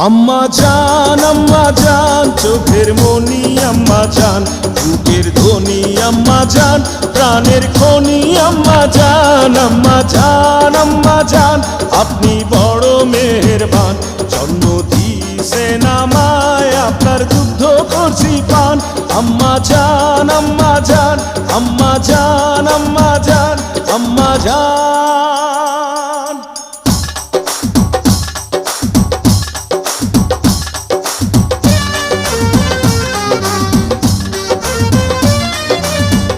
আম্মা জান চোখের মনি আম্মা জান, বুকের ধ্বনি আম্মা জান, প্রাণের খনি আম্মা জান। আম্মা জান আপনি বড় মেহেরবান, জন্ম দিয়েছেন আমায়, আপনার দুগ্ধ করছি পান। আম্মা জান আম্মা জান, আম্মা জান আম্মা জান।